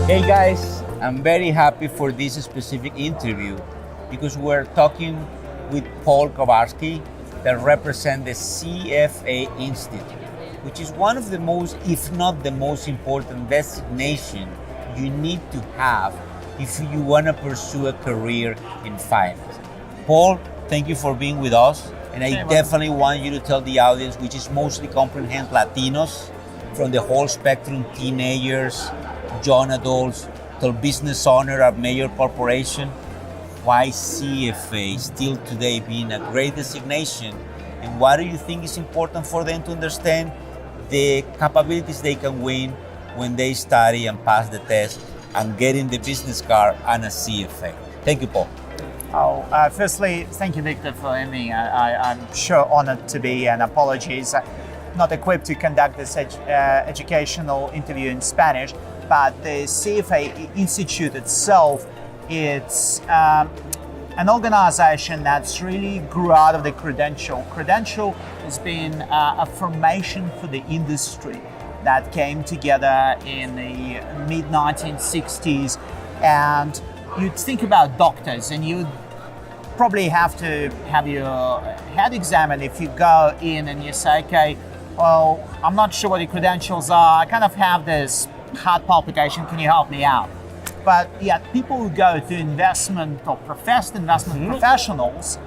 Hey guys, I'm very happy for this specific interview because we're talking with Paul Kovarsky that represents the CFA Institute, which is one of the most, if not the most important designation you need to have if you want to pursue a career in finance. Paul, thank you for being with us. And I definitely want you to tell the audience, which is mostly comprehend Latinos from the whole spectrum, teenagers, young adults, till business owner of major corporation, why CFA still today being a great designation, and what do you think is important for them to understand the capabilities they can win when they study and pass the test and getting the business card and a CFA. Thank you, Paul. Firstly, thank you, Victor, for having me. I'm sure honored to be, and apologies, not equipped to conduct this educational interview in Spanish, but the CFA Institute itself, it's an organization that's really grew out of the Credential. Credential has been a formation for the industry that came together in the mid-1960s, and you'd think about doctors and you'd probably have to have your head examined if you go in and you say, okay, well, I'm not sure what the credentials are, I kind of have this heart palpitation, can you help me out? But yet people who go to investment or professed investment professionals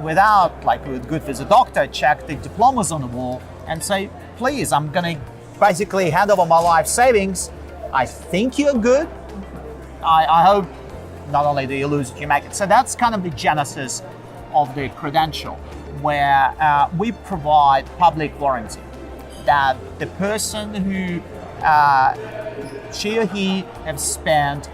without, like with good as a doctor, check the diplomas on the wall and say, please, I'm gonna basically hand over my life savings. I think you're good. I hope not only do you lose it, you make it. So that's kind of the genesis of the Credential, where we provide public warranty that the person who she or he have spent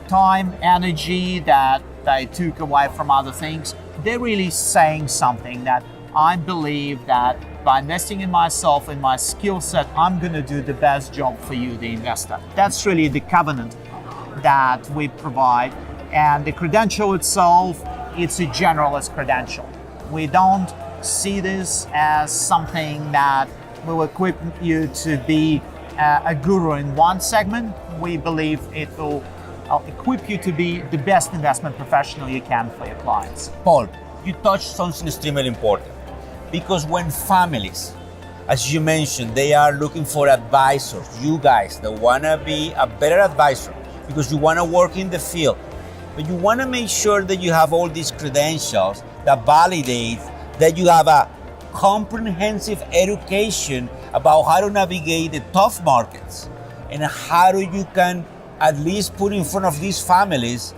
time, energy that they took away from other things, they're really saying something that I believe that by investing in myself, in my skill set, I'm going to do the best job for you, the investor. That's really the covenant that we provide. And the Credential itself, it's a generalist credential. We don't see this as something that will equip you to be a guru in one segment. We believe it will equip you to be the best investment professional you can for your clients. Paul, you touched something extremely important, because when families, as you mentioned, they are looking for advisors, you guys that want to be a better advisor because you want to work in the field, but you want to make sure that you have all these credentials that validate that you have a comprehensive education about how to navigate the tough markets and how you can at least put in front of these families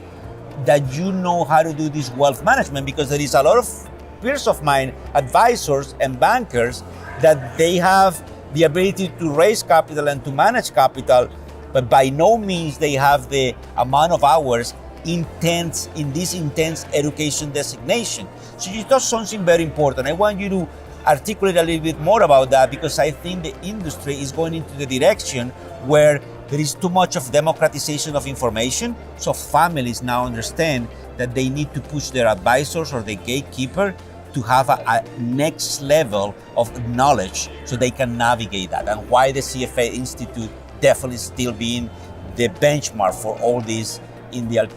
that you know how to do this wealth management, because there is a lot of peers of mine, advisors and bankers, that they have the ability to raise capital and to manage capital, but by no means they have the amount of hours in this intense education designation. So you touched something very important. I want you to articulate a little bit more about that, because I think the industry is going into the direction where there is too much of democratization of information. So families now understand that they need to push their advisors or the gatekeeper to have a next level of knowledge so they can navigate that, and why the CFA Institute definitely still being the benchmark for all this in the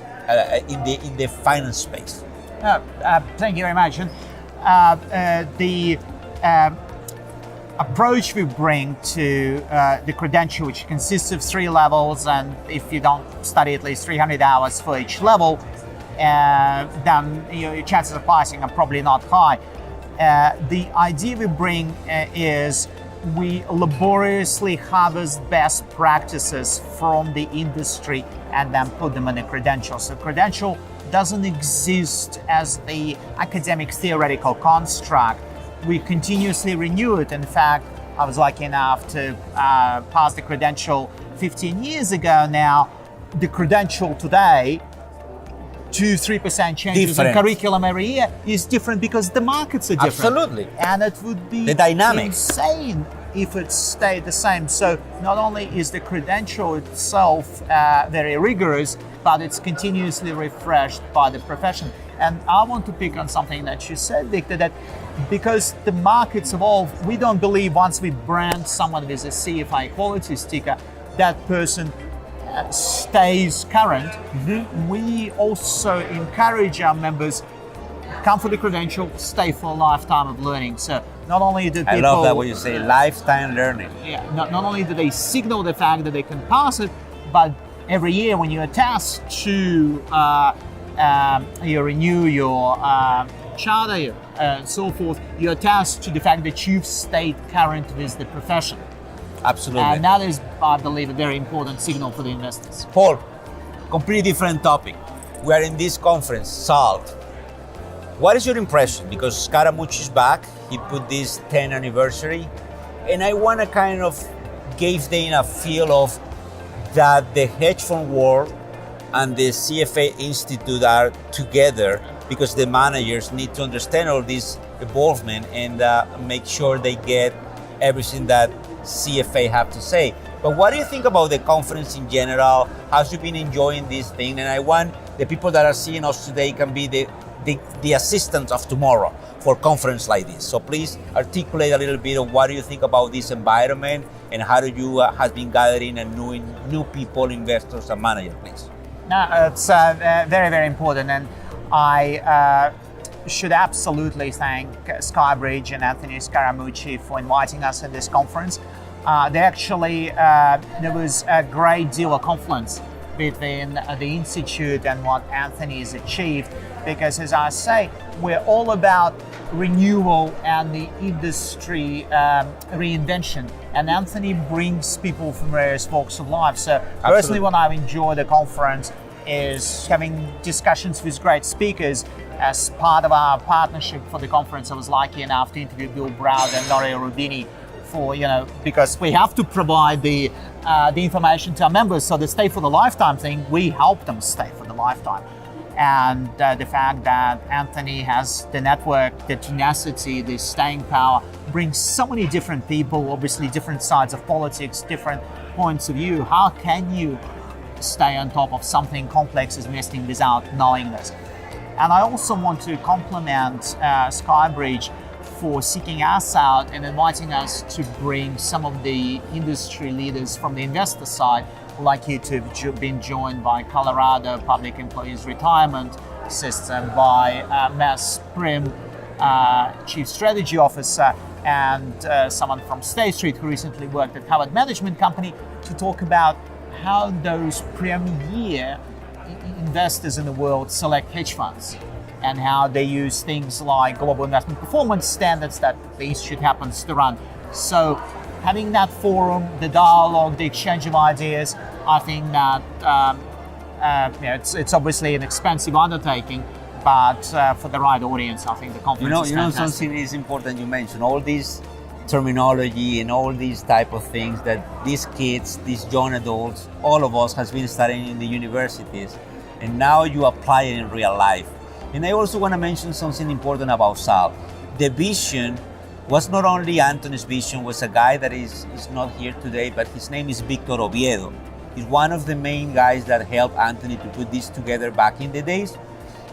finance space. Thank you very much. The approach we bring to the Credential, which consists of 3 levels, and if you don't study at least 300 hours for each level, then your chances of passing are probably not high. The idea we bring is we laboriously harvest best practices from the industry and then put them in a Credential. So Credential doesn't exist as the academic theoretical construct. We continuously renew it. In fact, I was lucky enough to pass the Credential 15 years ago now. The Credential today, 2-3% changes in curriculum every year is different because the markets are different. Absolutely. And it would be the dynamics insane if it stayed the same. So not only is the Credential itself very rigorous, but it's continuously refreshed by the profession. And I want to pick on something that you said, Victor, that because the markets evolve, we don't believe once we brand someone with a CFA quality sticker, that person stays current, we also encourage our members come for the credential, stay for a lifetime of learning. So not only do people... I love that what you say, lifetime learning. Yeah, not only do they signal the fact that they can pass it, but every year when you attest to you renew your charter and so forth, you attest to the fact that you've stayed current with the profession. Absolutely. And that is, I believe, a very important signal for the investors. Paul, completely different topic. We are in this conference, SALT. What is your impression? Because Scaramucci is back, he put this 10th anniversary, and I want to kind of give them a feel of that the hedge fund world and the CFA Institute are together, because the managers need to understand all this involvement and make sure they get everything that CFA have to say. But what do you think about the conference in general? Have you been enjoying this thing? And I want the people that are seeing us today can be the assistants of tomorrow for conference like this. So please articulate a little bit of what do you think about this environment and how do you have been gathering and knowing new people, investors and managers, please. No, it's very, very important. And I should absolutely thank Skybridge and Anthony Scaramucci for inviting us at this conference. There was a great deal of confluence between the Institute and what Anthony has achieved, because as I say, we're all about renewal and the industry reinvention, and Anthony brings people from various walks of life. So personally, what I've enjoyed the conference is having discussions with great speakers. As part of our partnership for the conference, I was lucky enough to interview Bill Browd and Norio Rubini for, because we have to provide the information to our members. So the stay for the lifetime thing, we help them stay for the lifetime. And the fact that Anthony has the network, the tenacity, the staying power, brings so many different people, obviously different sides of politics, different points of view. How can you stay on top of something complex as investing without knowing this? And I also want to compliment Skybridge for seeking us out and inviting us to bring some of the industry leaders from the investor side, like you to have been joined by Colorado Public Employees Retirement System, by Mass Prim, Chief Strategy Officer, and someone from State Street who recently worked at Harvard Management Company, to talk about how those premier investors in the world select hedge funds and how they use things like global investment performance standards that the Institute happens to run. So having that forum, the dialogue, the exchange of ideas, I think that it's obviously an expensive undertaking, but for the right audience, I think the conference is fantastic. Something is important you mentioned, all these terminology and all these type of things that these kids, these young adults, all of us has been studying in the universities, and now you apply it in real life. And I also want to mention something important about SAL. The vision was not only Anthony's vision, was a guy that is not here today, but his name is Victor Oviedo. He's one of the main guys that helped Anthony to put this together back in the days.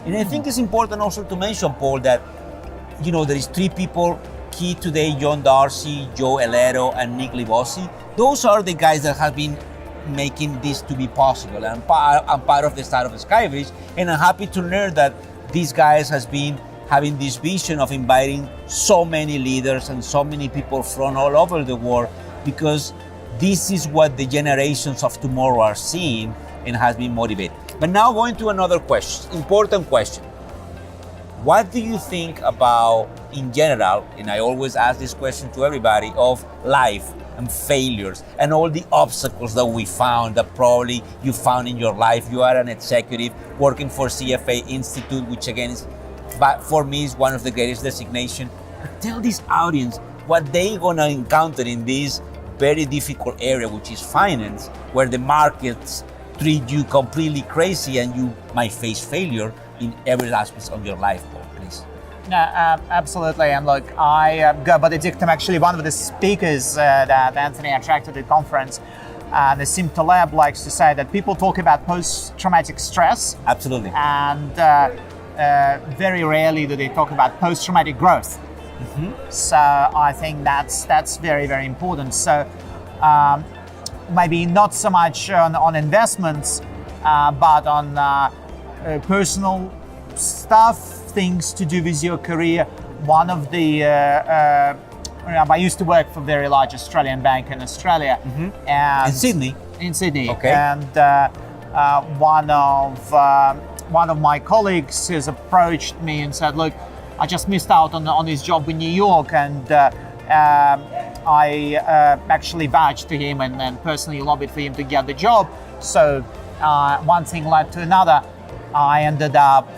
And I think it's important also to mention, Paul, that there is three people key today: John Darcy, Joe Elero, and Nick Libossi. Those are the guys that have been making this to be possible. And I'm part of the start of Skybridge, and I'm happy to learn that these guys has been having this vision of inviting so many leaders and so many people from all over the world, because this is what the generations of tomorrow are seeing and has been motivated. But now going to another question, important question. What do you think about, in general, and I always ask this question to everybody, of life and failures and all the obstacles that we found, that probably you found in your life? You are an executive working for CFA Institute, which again is, but for me, is one of the greatest designations. Tell this audience what they're gonna encounter in this very difficult area, which is finance, where the markets treat you completely crazy and you might face failure in every aspect of your life, Paul, please. No, absolutely. And look, I go by the dictum, actually, one of the speakers that Anthony attracted at the conference, Nassim Taleb, likes to say that people talk about post-traumatic stress. Absolutely. And very rarely do they talk about post-traumatic growth. Mm-hmm. So I think that's very, very important. So maybe not so much on investments, but on personal stuff, things to do with your career. One of the I used to work for a very large Australian bank in Australia, and In Sydney? In Sydney, Okay. and one of my colleagues has approached me and said, "Look, I just missed out on his job in New York, and I actually vouched to him and personally lobbied for him to get the job." So one thing led to another. I ended up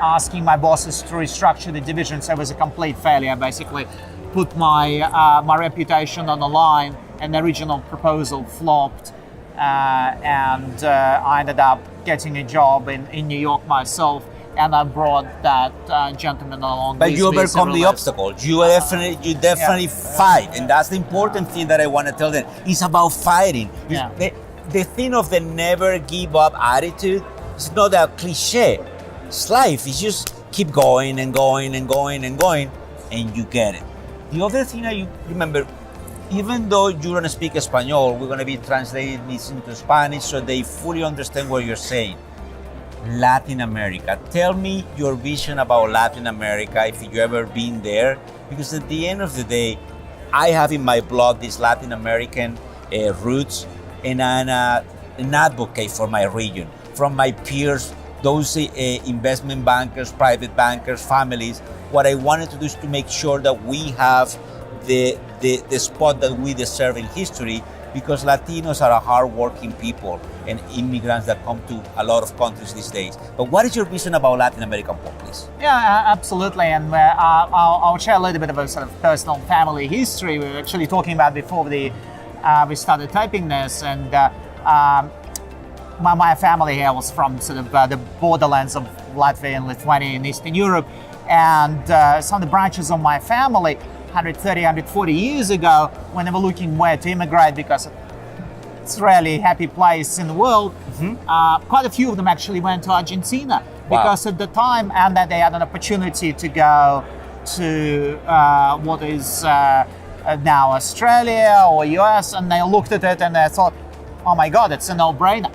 asking my bosses to restructure the division, so it was a complete failure. Basically, put my reputation on the line, and the original proposal flopped, and I ended up getting a job in New York myself, and I brought that gentleman along. But with you me overcome several the times. obstacles. You definitely fight, and that's the important thing that I want to tell them. It's about fighting. Yeah. The thing of the never give up attitude is not a cliche. It's life. It's just keep going and going and going and going, and you get it. The other thing that you remember, even though you don't speak Espanol, we're going to be translating this into Spanish so they fully understand what you're saying. Latin America. Tell me your vision about Latin America, if you've ever been there, because at the end of the day, I have in my blood these Latin American roots, and I'm an advocate for my region. From my peers, those investment bankers, private bankers, families, what I wanted to do is to make sure that we have the spot that we deserve in history, because Latinos are a hard-working people and immigrants that come to a lot of countries these days. But what is your vision about Latin American Paul, please? Yeah, absolutely. And I'll share a little bit of a sort of personal family history. We were actually talking about before we started typing this. And my family here was from sort of the borderlands of Latvia and Lithuania in Eastern Europe. And some of the branches of my family 130, 140 years ago, when they were looking where to immigrate, because it's a really happy place in the world, quite a few of them actually went to Argentina. Wow. Because at the time, and that they had an opportunity to go to what is now Australia or US, and they looked at it and they thought, oh my God, it's a no-brainer.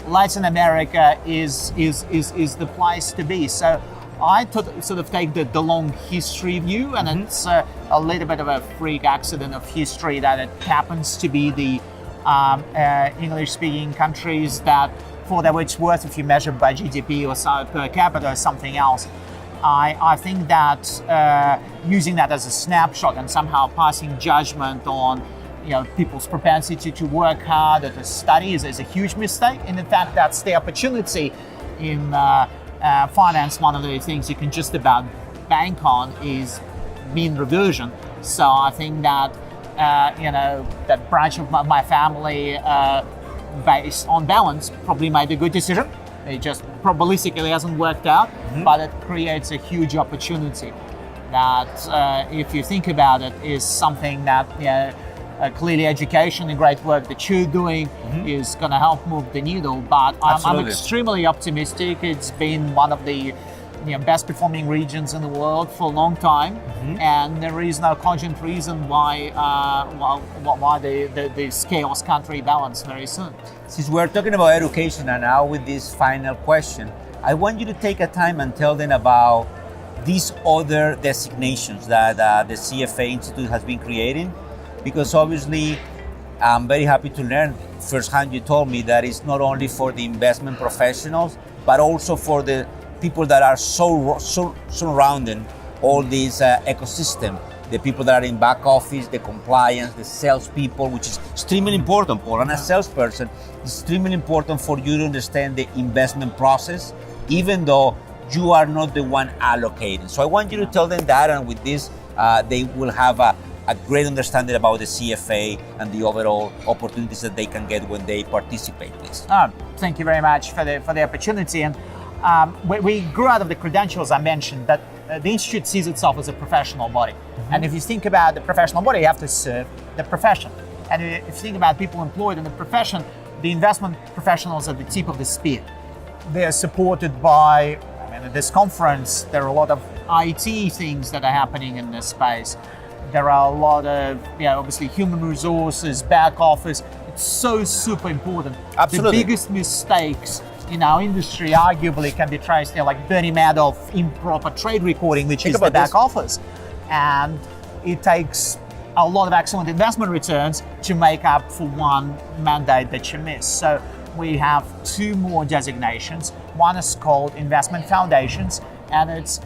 Latin America is the place to be. So I sort of take the long history view, and it's a little bit of a freak accident of history that it happens to be the English-speaking countries that, for their which worth, if you measure by GDP or per capita or something else, I think that using that as a snapshot and somehow passing judgment on people's propensity to work hard or to study is a huge mistake. And in fact, that's the opportunity in finance. One of the things you can just about bank on is mean reversion. So I think that that branch of my family, based on balance, probably made a good decision. It just probabilistically hasn't worked out, but it creates a huge opportunity that, if you think about it, is something that clearly education and great work that you're doing is going to help move the needle. But I'm extremely optimistic. It's been one of the best performing regions in the world for a long time, and there is no cogent reason why this chaos can't rebalance very soon. Since we're talking about education, and now with this final question, I want you to take a time and tell them about these other designations that the CFA Institute has been creating, because obviously I'm very happy to learn firsthand. You told me that it's not only for the investment professionals, but also for the people that are surrounding all this ecosystem, the people that are in back office, the compliance, the salespeople, which is extremely important, Paul. And as a salesperson, it's extremely important for you to understand the investment process, even though you are not the one allocating. So I want you to tell them that, and with this, they will have a great understanding about the CFA and the overall opportunities that they can get when they participate, please. Thank you very much for the opportunity. And we grew out of the credentials I mentioned, that the Institute sees itself as a professional body. And if you think about the professional body, you have to serve the profession. And if you think about people employed in the profession, the investment professionals are the tip of the spear. They are supported by, at this conference, there are a lot of IT things that are happening in this space. There are a lot of, obviously human resources, back office. It's so super important. Absolutely. The biggest mistakes in our industry arguably can be traced, like Bernie Madoff improper trade recording, which is the back office. And it takes a lot of excellent investment returns to make up for one mandate that you miss. So we have two more designations. One is called investment foundations, and it's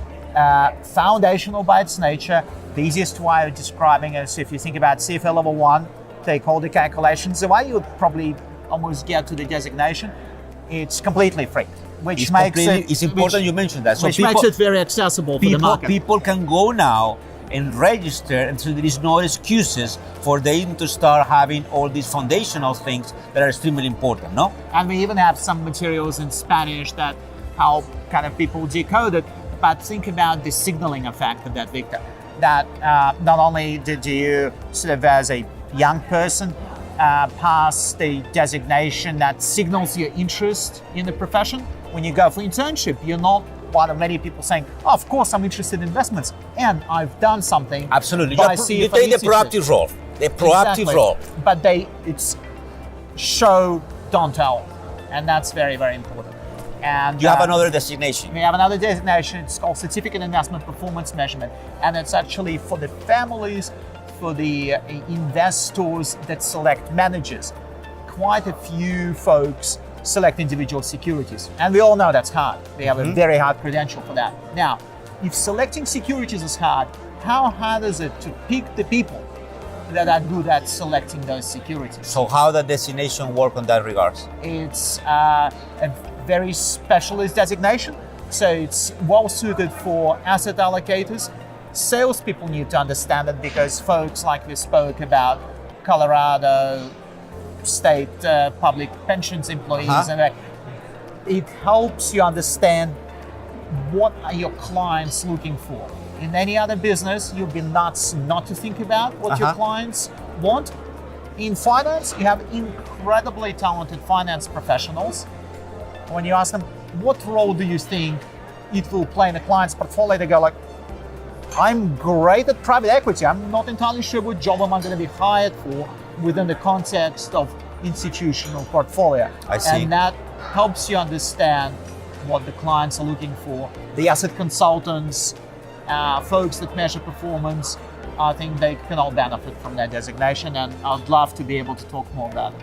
foundational by its nature. The easiest way of describing it is if you think about CFA level 1, take all the calculations, the way you would probably almost get to the designation, it's completely free. Which makes it... It's important you mentioned that. So which makes it very accessible for the market. People can go now and register, and so there is no excuses for them to start having all these foundational things that are extremely important, no? And we even have some materials in Spanish that help kind of people decode it, but think about the signaling effect of that, Victor. That not only did you sort of as a young person pass the designation that signals your interest in the profession. When you go for internship, you're not one of many people saying, oh, of course I'm interested in investments and I've done something. Absolutely. You take the proactive role. The proactive role. But it's show, don't tell. And that's very, very important. And you have another designation. We have another designation. It's called Certificate Investment Performance Measurement. And it's actually for the families, for the investors that select managers. Quite a few folks select individual securities. And we all know that's hard. We have a very hard credential for that. Now, if selecting securities is hard, how hard is it to pick the people that are good at selecting those securities? So how does designation work on that regards? It's a very specialist designation. So it's well suited for asset allocators. Salespeople need to understand it because folks like we spoke about Colorado state public pensions employees, and it helps you understand what are your clients looking for. In any other business, you'd be nuts not to think about what your clients want. In finance, you have incredibly talented finance professionals. When you ask them, what role do you think it will play in a client's portfolio, they go like, I'm great at private equity. I'm not entirely sure what job am I going to be hired for within the context of institutional portfolio. I see. And that helps you understand what the clients are looking for. The asset consultants, folks that measure performance, I think they can all benefit from that designation, and I'd love to be able to talk more about it.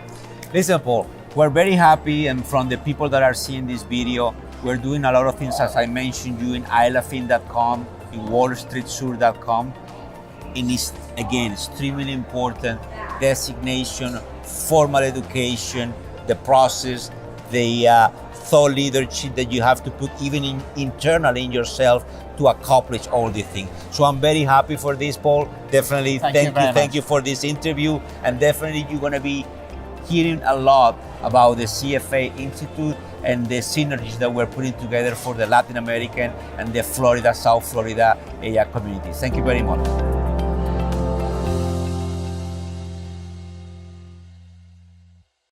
Listen, Paul, we're very happy, and from the people that are seeing this video, we're doing a lot of things, as I mentioned you, in iLafin.com, in wallstreetsur.com. And it's, again, extremely important, designation, formal education, the process, the thought leadership that you have to put even internally in yourself to accomplish all these things. So I'm very happy for this, Paul. Definitely thank you for this interview, and definitely you're going to be hearing a lot about the CFA Institute and the synergies that we're putting together for the Latin American and the Florida, South Florida area communities. Thank you very much.